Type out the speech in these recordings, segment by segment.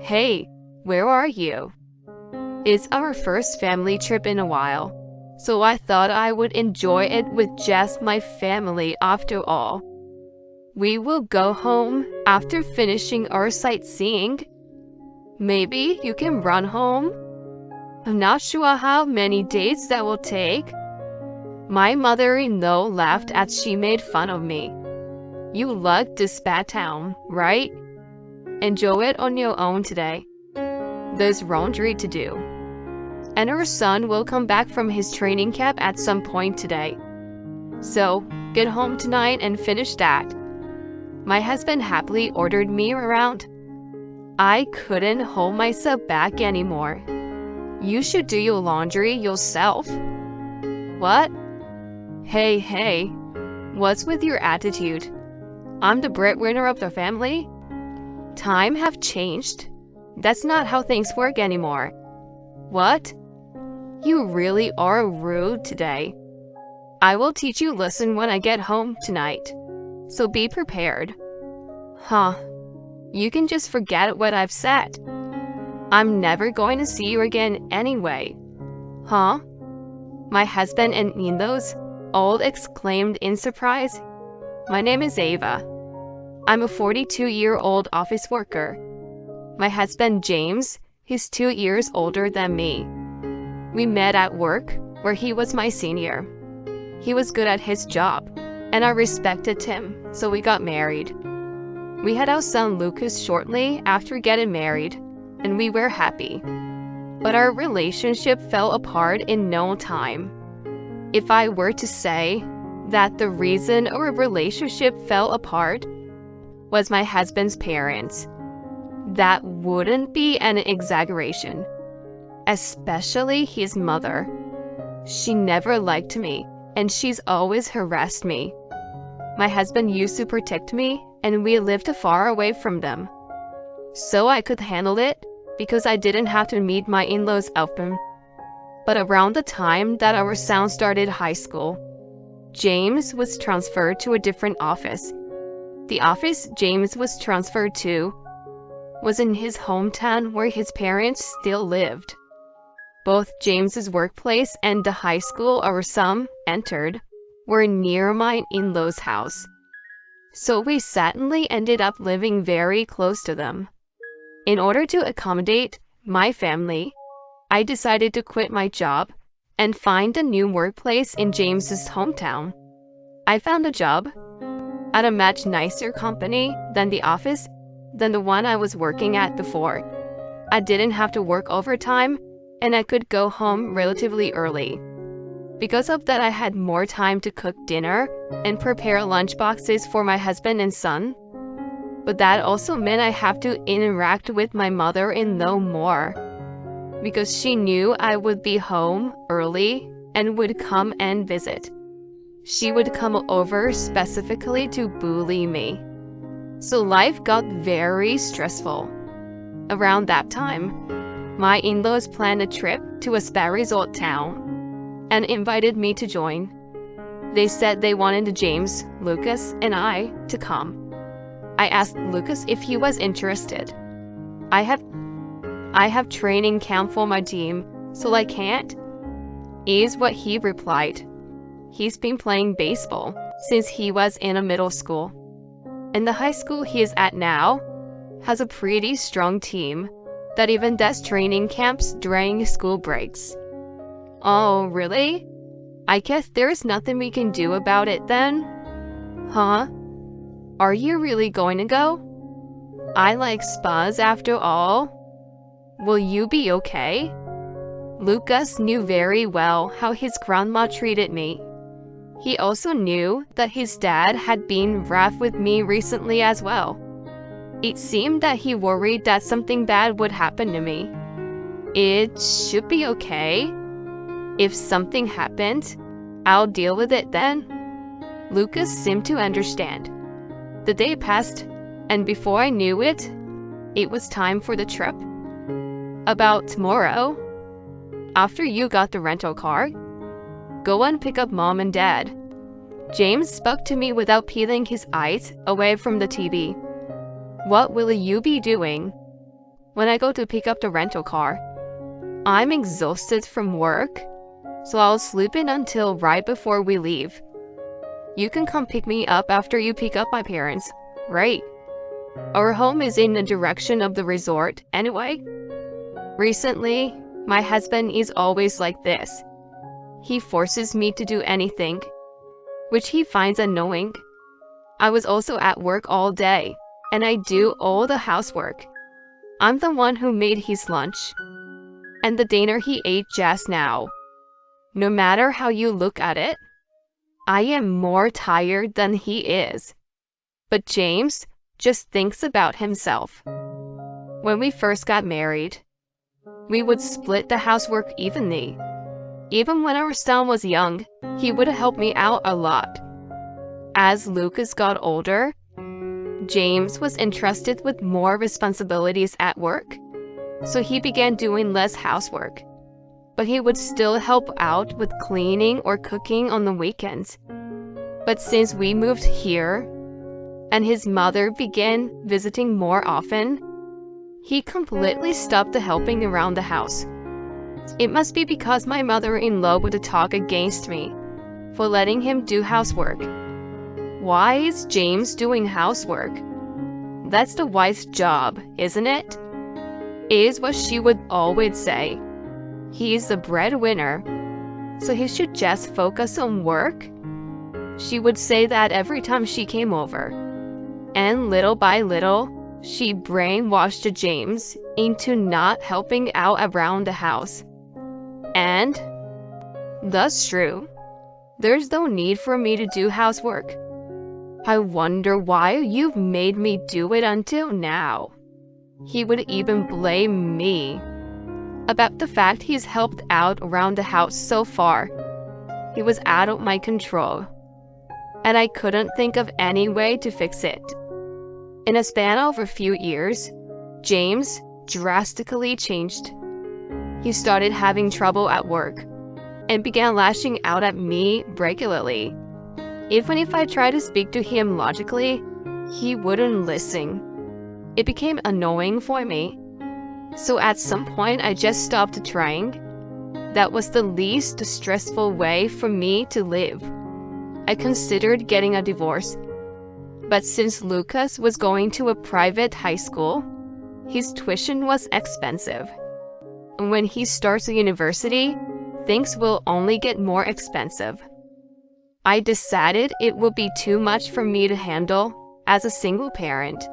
Hey, where are you? It's our first family trip in a while, so I thought I would enjoy it with just my family after all. We will go home after finishing our sightseeing. Maybe you can run home? I'm not sure how many days that will take. My mother-in-law laughed as she made fun of me. You love this bad town, right? Enjoy it on your own today. There's laundry to do. And our son will come back from his training camp at some point today. So, get home tonight and finish that. My husband happily ordered me around. I couldn't hold myself back anymore. You should do your laundry yourself. What? Hey, what's with your attitude? I'm the breadwinner of the family? Time have changed. That's not how things work anymore. What? You really are rude today. I will teach you a lesson when I get home tonight. So be prepared. Huh. You can just forget what I've said. I'm never going to see you again anyway. Huh? My husband and in-laws all exclaimed in surprise. My name is Ava. I'm a 42-year-old office worker. My husband James, he's 2 years older than me. We met at work, where he was my senior. He was good at his job, and I respected him, so we got married. We had our son Lucas shortly after getting married, and we were happy. But our relationship fell apart in no time. If I were to say that the reason our relationship fell apart was my husband's parents, that wouldn't be an exaggeration. Especially his mother. She never liked me, and she's always harassed me. My husband used to protect me, and we lived far away from them. So I could handle it, because I didn't have to meet my in-laws often. But around the time that our son started high school, James was transferred to a different office. The office James was transferred to was in his hometown where his parents still lived. Both James's workplace and the high school our son entered were near my in-laws' house. So we suddenly ended up living very close to them. In order to accommodate my family, I decided to quit my job and find a new workplace in James's hometown. I found a job at a much nicer company than the one I was working at before. I didn't have to work overtime, and I could go home relatively early. Because of that, I had more time to cook dinner and prepare lunch boxes for my husband and son. But that also meant I have to interact with my mother-in-law more, because she knew I would be home early and would come and visit. She would come over specifically to bully me. So life got very stressful. Around that time, my in-laws planned a trip to a spa resort town and invited me to join. They said they wanted James, Lucas, and I to come. I asked Lucas if he was interested. I have training camp for my team, so I can't, is what he replied. He's been playing baseball since he was in a middle school. And the high school he is at now has a pretty strong team that even does training camps during school breaks. Oh, really? I guess there's nothing we can do about it then? Huh? Are you really going to go? I like spas after all. Will you be okay? Lucas knew very well how his grandma treated me. He also knew that his dad had been rough with me recently as well. It seemed that he worried that something bad would happen to me. It should be okay. If something happened, I'll deal with it then. Lucas seemed to understand. The day passed, and before I knew it, it was time for the trip. About tomorrow, after you got the rental car, go and pick up Mom and Dad. James spoke to me without peeling his eyes away from the TV. What will you be doing? when I go to pick up the rental car. I'm exhausted from work, so I'll sleep in until right before we leave. You can come pick me up after you pick up my parents, right? Our home is in the direction of the resort anyway. Recently, my husband is always like this. He forces me to do anything, which he finds annoying. I was also at work all day, and I do all the housework. I'm the one who made his lunch, and the dinner he ate just now. No matter how you look at it, I am more tired than he is. But James just thinks about himself. When we first got married, we would split the housework evenly. Even when our son was young, he would help me out a lot. As Lucas got older, James was entrusted with more responsibilities at work, so he began doing less housework. But he would still help out with cleaning or cooking on the weekends. But since we moved here, and his mother began visiting more often, he completely stopped the helping around the house. It must be because my mother-in-law would talk against me for letting him do housework. Why is James doing housework? That's the wife's job, isn't it? Is what she would always say. He's the breadwinner, so he should just focus on work. She would say that every time she came over. And little by little, she brainwashed James into not helping out around the house. And that's true. There's no need for me to do housework. I wonder why you've made me do it until now. He would even blame me about the fact he's helped out around the house so far. He was out of my control, and I couldn't think of any way to fix it. In a span of a few years, James drastically changed. He started having trouble at work and began lashing out at me regularly. Even if I tried to speak to him logically, he wouldn't listen. It became annoying for me. So at some point, I just stopped trying. That was the least stressful way for me to live. I considered getting a divorce. But since Lucas was going to a private high school, his tuition was expensive. And when he starts a university, things will only get more expensive. I decided it would be too much for me to handle as a single parent.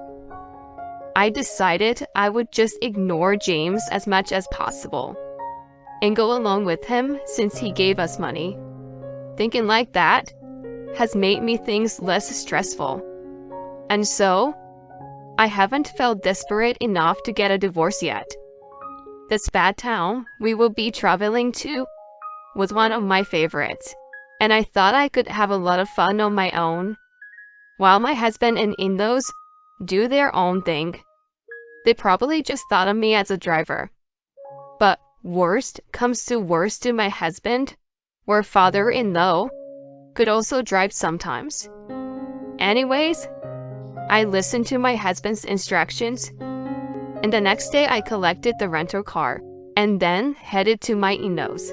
I decided I would just ignore James as much as possible and go along with him since he gave us money. Thinking like that has made me things less stressful. And so, I haven't felt desperate enough to get a divorce yet. The spa town we will be traveling to was one of my favorites, and I thought I could have a lot of fun on my own, while my husband and in-laws do their own thing. They probably just thought of me as a driver. But worst comes to worst to my husband, or father-in-law, could also drive sometimes. Anyways, I listened to my husband's instructions, and the next day I collected the rental car and then headed to my in-laws.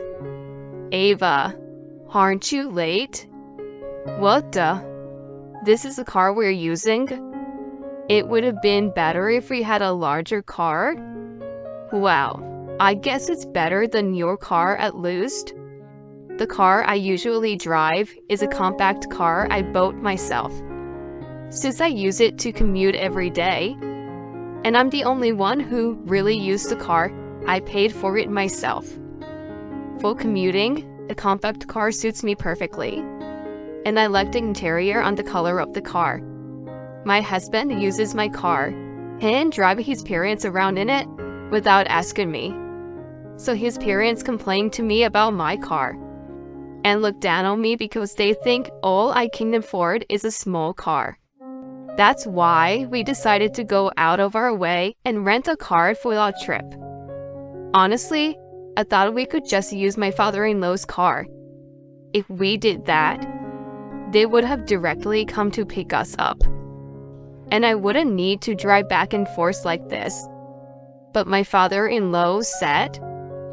Ava, aren't you late? What the? This is the car we're using? It would have been better if we had a larger car? Well, I guess it's better than your car at least. The car I usually drive is a compact car I bought myself, since I use it to commute every day, and I'm the only one who really used the car. I paid for it myself. For commuting, a compact car suits me perfectly, and I like the interior and the color of the car. My husband uses my car and drives his parents around in it without asking me. So his parents complain to me about my car and look down on me because they think all I can afford is a small car. That's why we decided to go out of our way and rent a car for our trip. Honestly, I thought we could just use my father-in-law's car. If we did that, they would have directly come to pick us up, and I wouldn't need to drive back and forth like this. But my father-in-law said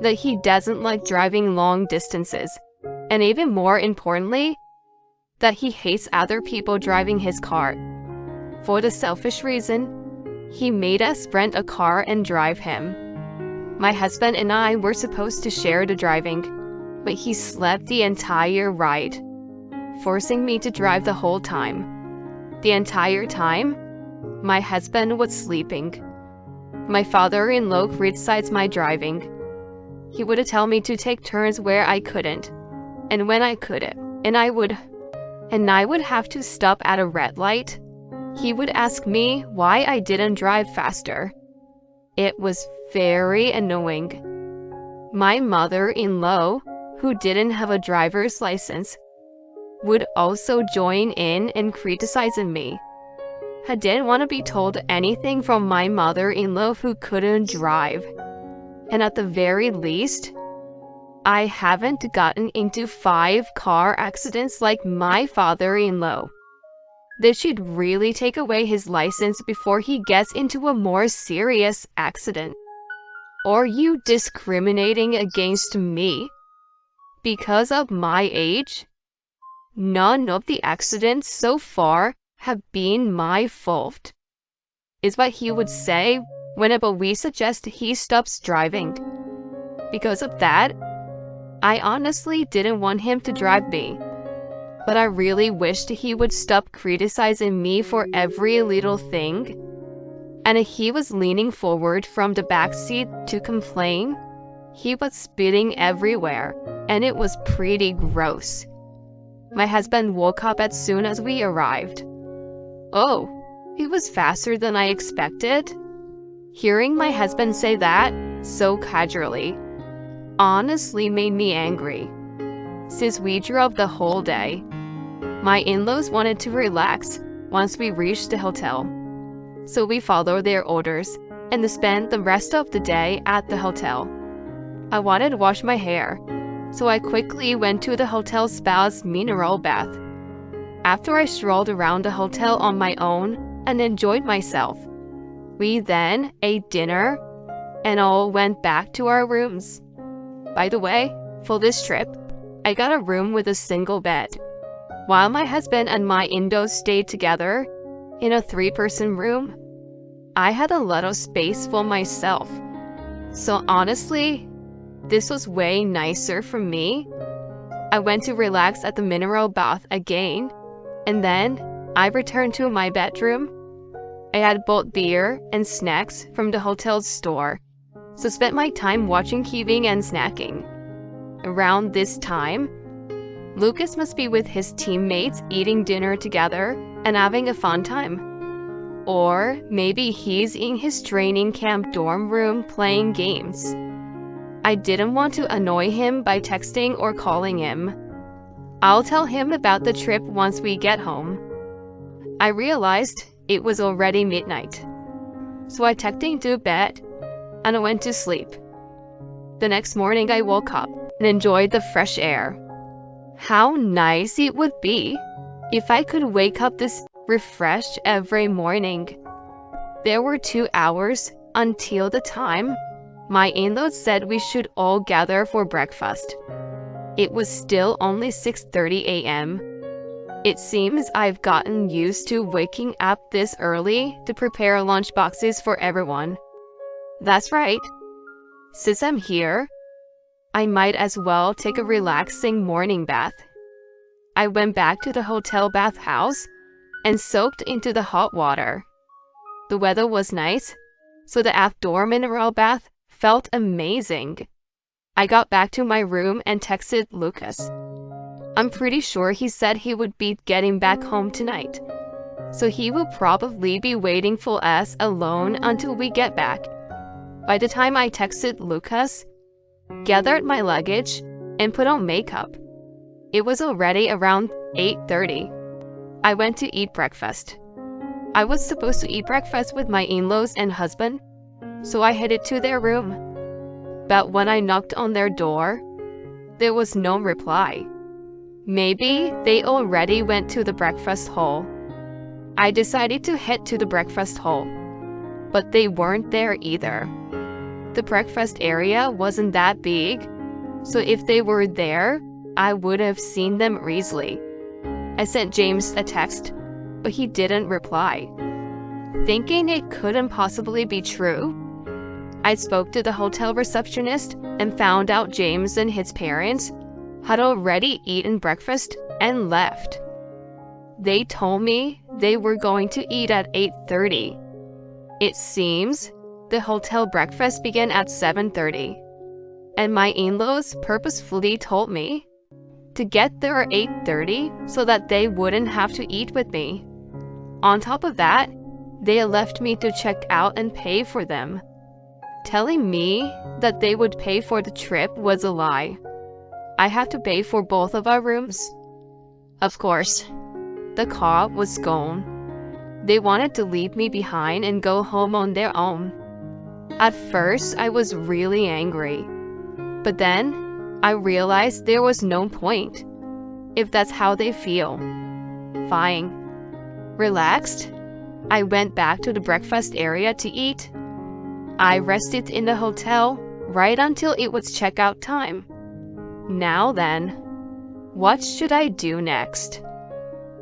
that he doesn't like driving long distances, and even more importantly, that he hates other people driving his car. For the selfish reason, he made us rent a car and drive him. My husband and I were supposed to share the driving, but he slept the entire ride, forcing me to drive the whole time. The entire time, my husband was sleeping. My father-in-law criticized my driving. He would tell me to take turns where I couldn't, and when I couldn't, and I would have to stop at a red light. He would ask me why I didn't drive faster. It was very annoying. My mother-in-law, who didn't have a driver's license, would also join in and criticizing me. I didn't want to be told anything from my mother-in-law who couldn't drive. And at the very least, I haven't gotten into 5 car accidents like my father-in-law. They should really take away his license before he gets into a more serious accident. Are you discriminating against me because of my age? None of the accidents so far have been my fault, is what he would say whenever we suggest he stops driving. Because of that, I honestly didn't want him to drive me, but I really wished he would stop criticizing me for every little thing. And he was leaning forward from the back seat to complain. He was spitting everywhere, and it was pretty gross. My husband woke up as soon as we arrived. Oh, he was faster than I expected. Hearing my husband say that so casually honestly made me angry. Since we drove the whole day, my in-laws wanted to relax once we reached the hotel. So we followed their orders and spent the rest of the day at the hotel. I wanted to wash my hair, so I quickly went to the hotel spa's mineral bath. After I strolled around the hotel on my own and enjoyed myself, we then ate dinner and all went back to our rooms. By the way, for this trip, I got a room with a single bed, while my husband and my in-laws stayed together in a 3-person room. I had a lot of space for myself. So honestly, this was way nicer for me. I went to relax at the mineral bath again, and then I returned to my bedroom. I had bought beer and snacks from the hotel's store, so spent my time watching TV and snacking. Around this time, Lucas must be with his teammates eating dinner together and having a fun time. Or maybe he's in his training camp dorm room playing games. I didn't want to annoy him by texting or calling him. I'll tell him about the trip once we get home. I realized it was already midnight, so I tucked into bed and I went to sleep. The next morning I woke up and enjoyed the fresh air. How nice it would be if I could wake up this refreshed every morning. There were 2 hours until the time my in-laws said we should all gather for breakfast. It was still only 6:30 a.m. It seems I've gotten used to waking up this early to prepare lunch boxes for everyone. That's right. Since I'm here, I might as well take a relaxing morning bath. I went back to the hotel bathhouse and soaked into the hot water. The weather was nice, so the outdoor mineral bath felt amazing. I got back to my room and texted Lucas. I'm pretty sure he said he would be getting back home tonight, so he will probably be waiting for us alone until we get back. By the time I texted Lucas, gathered my luggage, and put on makeup, it was already around 8:30. I went to eat breakfast. I was supposed to eat breakfast with my in-laws and husband, so I headed to their room. But when I knocked on their door, there was no reply. Maybe they already went to the breakfast hall. I decided to head to the breakfast hall, but they weren't there either. The breakfast area wasn't that big, so if they were there, I would have seen them easily. I sent James a text, but he didn't reply. Thinking it couldn't possibly be true, I spoke to the hotel receptionist and found out James and his parents had already eaten breakfast and left. They told me they were going to eat at 8:30. It seems the hotel breakfast began at 7:30, and my in-laws purposefully told me to get there at 8:30 so that they wouldn't have to eat with me. On top of that, they left me to check out and pay for them. Telling me that they would pay for the trip was a lie. I had to pay for both of our rooms. Of course, the car was gone. They wanted to leave me behind and go home on their own. At first, I was really angry. But then, I realized there was no point. If that's how they feel. Fine. Relaxed, I went back to the breakfast area to eat. I rested in the hotel right until it was checkout time. Now then, what should I do next?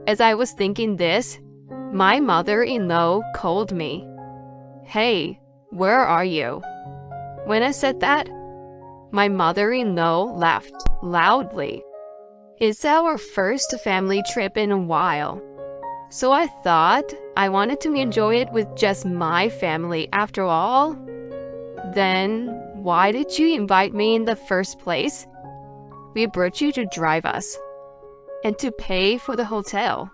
As I was thinking this, my mother-in-law called me. Hey, where are you? When I said that, my mother-in-law laughed loudly. It's our first family trip in a while, so I thought I wanted to enjoy it with just my family after all. Then, why did you invite me in the first place? We brought you to drive us and to pay for the hotel.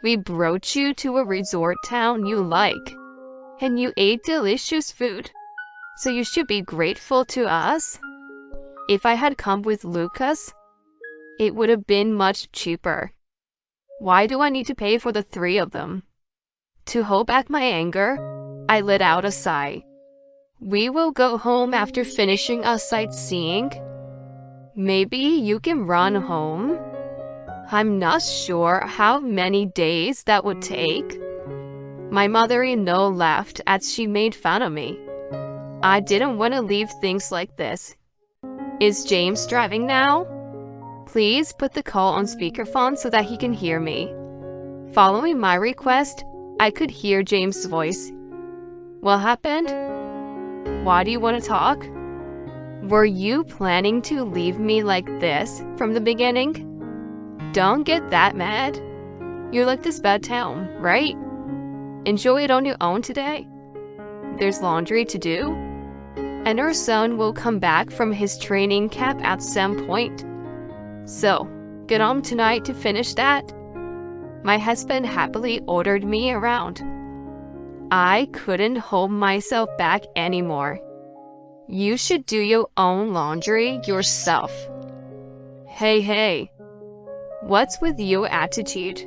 We brought you to a resort town you like, and you ate delicious food, so you should be grateful to us. If I had come with Lucas, it would have been much cheaper. Why do I need to pay for the three of them? To hold back my anger, I let out a sigh. We will go home after finishing our sightseeing. Maybe you can run home? I'm not sure how many days that would take. My mother-in-law laughed as she made fun of me. I didn't want to leave things like this. Is James driving now? Please put the call on speakerphone so that he can hear me. Following my request, I could hear James' voice. What happened? Why do you want to talk? Were you planning to leave me like this from the beginning? Don't get that mad. You like this bad town, right? Enjoy it on your own today. There's laundry to do, and our son will come back from his training camp at some point. So, get on tonight to finish that. My husband happily ordered me around. I couldn't hold myself back anymore. You should do your own laundry yourself. Hey, what's with your attitude?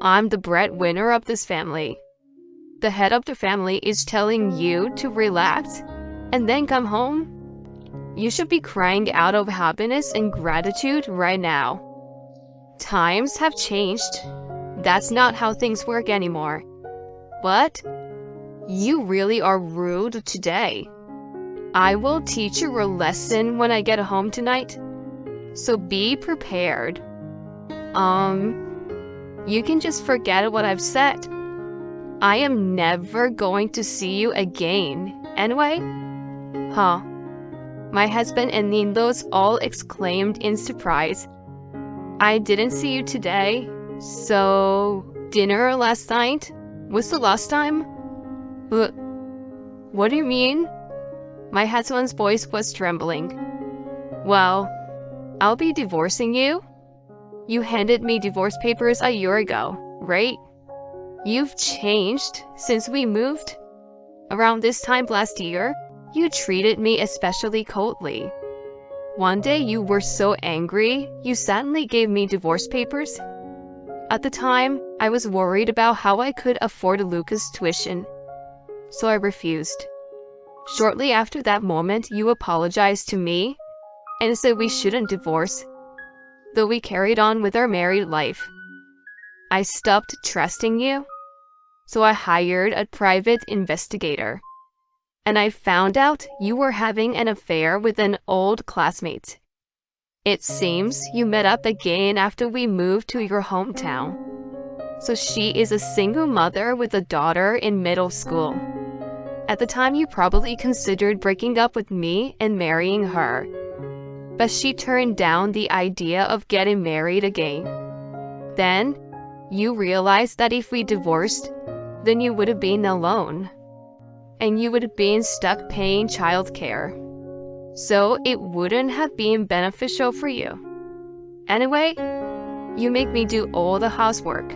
I'm the breadwinner of this family. The head of the family is telling you to relax and then come home? You should be crying out of happiness and gratitude right now. Times have changed. That's not how things work anymore. What? You really are rude today. I will teach you a lesson when I get home tonight. So be prepared. You can just forget what I've said. I am never going to see you again, anyway. Huh. My husband and in-laws all exclaimed in surprise. I didn't see you today, so dinner last night was the last time? What do you mean? My husband's voice was trembling. Well, I'll be divorcing you. You handed me divorce papers a year ago, right? You've changed since we moved. Around this time last year, you treated me especially coldly. One day you were so angry, you suddenly gave me divorce papers. At the time, I was worried about how I could afford Lucas' tuition, so I refused. Shortly after that moment, you apologized to me and said we shouldn't divorce, though we carried on with our married life. I stopped trusting you, so I hired a private investigator. and I found out you were having an affair with an old classmate. It seems you met up again after we moved to your hometown. So she is a single mother with a daughter in middle school. At the time, you probably considered breaking up with me and marrying her. But she turned down the idea of getting married again. Then, you realized that if we divorced, then you would have been alone. And you would have been stuck paying childcare. So it wouldn't have been beneficial for you. Anyway, you make me do all the housework.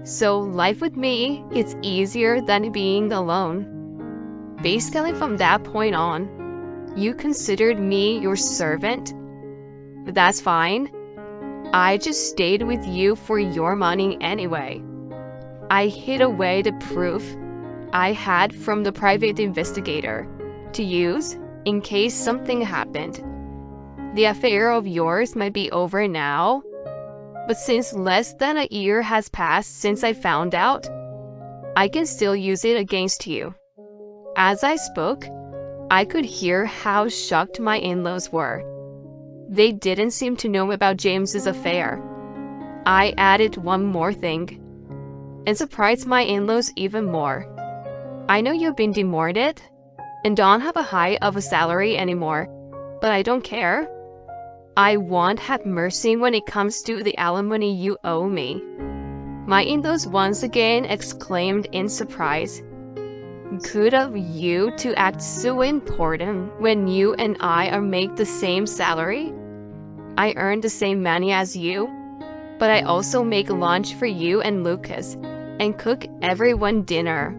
So life with me is easier than being alone. Basically from that point on, you considered me your servant. But that's fine. I just stayed with you for your money anyway. I hid away the proof I had from the private investigator to use in case something happened. The affair of yours might be over now, but since less than a year has passed since I found out, I can still use it against you. As I spoke, I could hear how shocked my in-laws were. They didn't seem to know about James's affair. I added one more thing, and surprised my in-laws even more. I know you've been demoted, and don't have a high of a salary anymore, but I don't care. I won't have mercy when it comes to the alimony you owe me. My in-laws once again exclaimed in surprise. Good of you to act so important when you and I are make the same salary. I earn the same money as you, but I also make lunch for you and Lucas, and cook everyone dinner.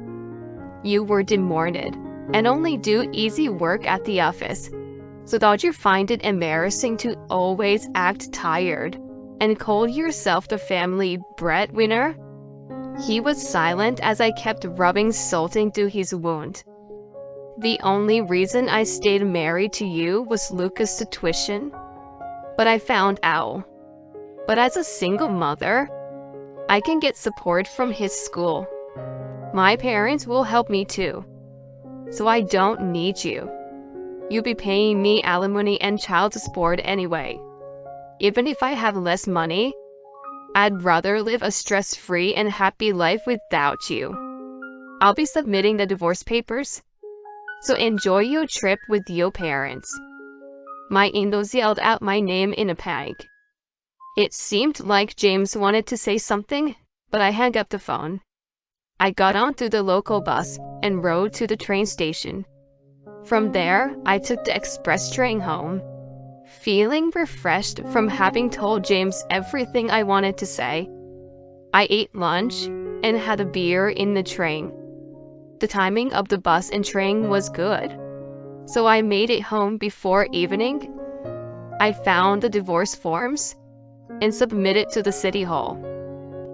You were demoted, and only do easy work at the office. So don't you find it embarrassing to always act tired and call yourself the family breadwinner? He was silent as I kept rubbing salt into his wound. The only reason I stayed married to you was Lucas' tuition, but I found out. But as a single mother, I can get support from his school. My parents will help me too, so I don't need you. You'll be paying me alimony and child support anyway. Even if I have less money, I'd rather live a stress-free and happy life without you. I'll be submitting the divorce papers, so enjoy your trip with your parents. My in-laws yelled out my name in a panic. It seemed like James wanted to say something, but I hung up the phone. I got onto the local bus and rode to the train station. From there, I took the express train home. Feeling refreshed from having told James everything I wanted to say, I ate lunch and had a beer in the train. The timing of the bus and train was good, so I made it home before evening. I found the divorce forms and submitted to the city hall.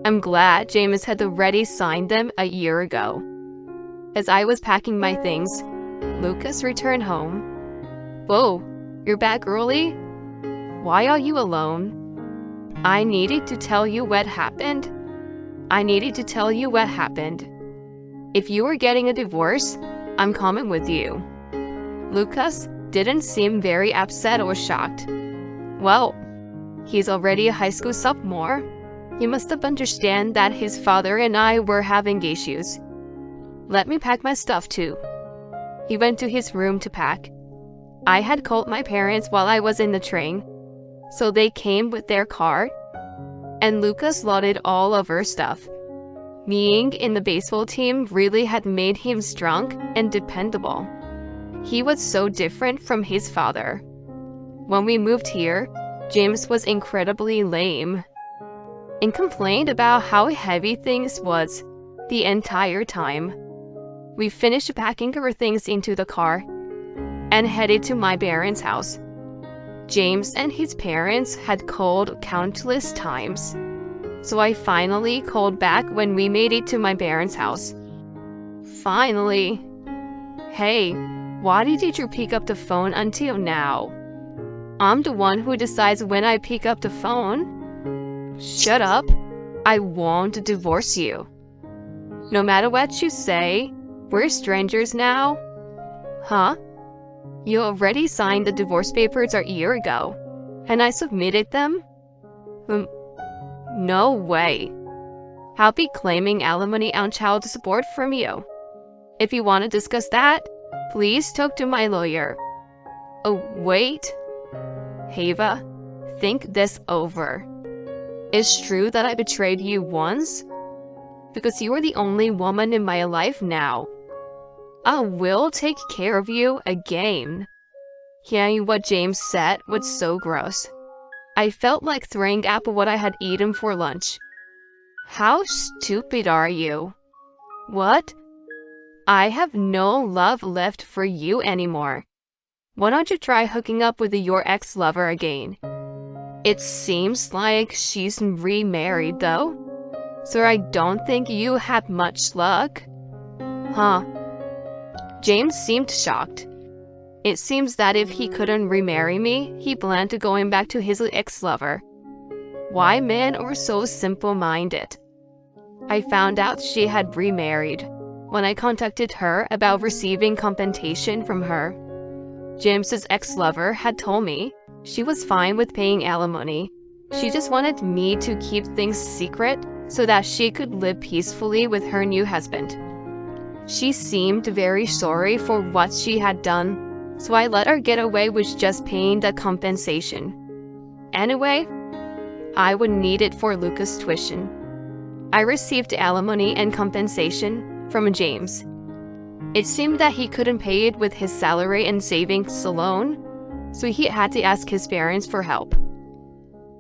I'm glad James had already signed them a year ago. As I was packing my things, Lucas returned home. Whoa, you're back early? Why are you alone? I needed to tell you what happened. If you were getting a divorce, I'm coming with you. Lucas didn't seem very upset or shocked. Well, he's already a high school sophomore. He must have understood that his father and I were having issues. Let me pack my stuff too. He went to his room to pack. I had called my parents while I was in the train, so they came with their car, and Lucas loaded all of our stuff. Being in the baseball team really had made him strong and dependable. He was so different from his father. When we moved here, James was incredibly lame and complained about how heavy things was the entire time. We finished packing our things into the car and headed to my parents' house. James and his parents had called countless times, so I finally called back when we made it to my parents' house. Finally. Hey, why did you pick up the phone until now? I'm the one who decides when I pick up the phone. Shut up. I won't divorce you. No matter what you say, we're strangers now. Huh? You already signed the divorce papers a year ago, and I submitted them? Um, no way. I'll be claiming alimony and child support from you. If you want to discuss that, please talk to my lawyer. Oh, wait. Hava, think this over. It's true that I betrayed you once? Because you are the only woman in my life now. I will take care of you again. Hearing what James said was so gross. I felt like throwing up what I had eaten for lunch. How stupid are you? What? I have no love left for you anymore. Why don't you try hooking up with your ex-lover again? It seems like she's remarried though, so I don't think you had much luck. Huh? James seemed shocked. It seems that if he couldn't remarry me, he planned to going back to his ex-lover. Why men are so simple-minded? I found out she had remarried when I contacted her about receiving compensation from her. James's ex-lover had told me she was fine with paying alimony. She just wanted me to keep things secret so that she could live peacefully with her new husband. She seemed very sorry for what she had done, so I let her get away with just paying the compensation. Anyway, I would need it for Lucas' tuition. I received alimony and compensation from James. It seemed that he couldn't pay it with his salary and savings alone, so he had to ask his parents for help.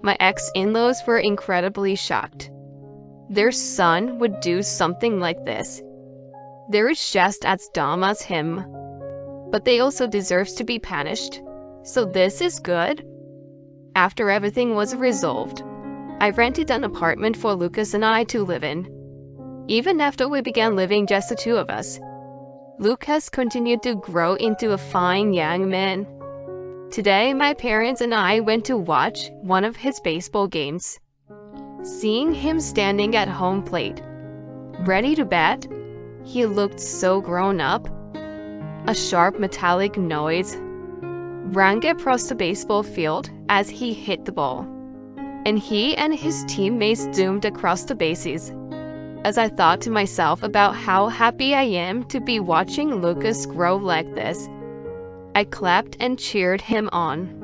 My ex-in-laws were incredibly shocked. Their son would do something like this. They're just as dumb as him. But they also deserve to be punished, so this is good. After everything was resolved, I rented an apartment for Lucas and I to live in. Even after we began living just the two of us, Lucas continued to grow into a fine young man. Today, my parents and I went to watch one of his baseball games. Seeing him standing at home plate, ready to bat, he looked so grown up. A sharp metallic noise rang across the baseball field as he hit the ball, and he and his teammates zoomed across the bases. As I thought to myself about how happy I am to be watching Lucas grow like this, I clapped and cheered him on.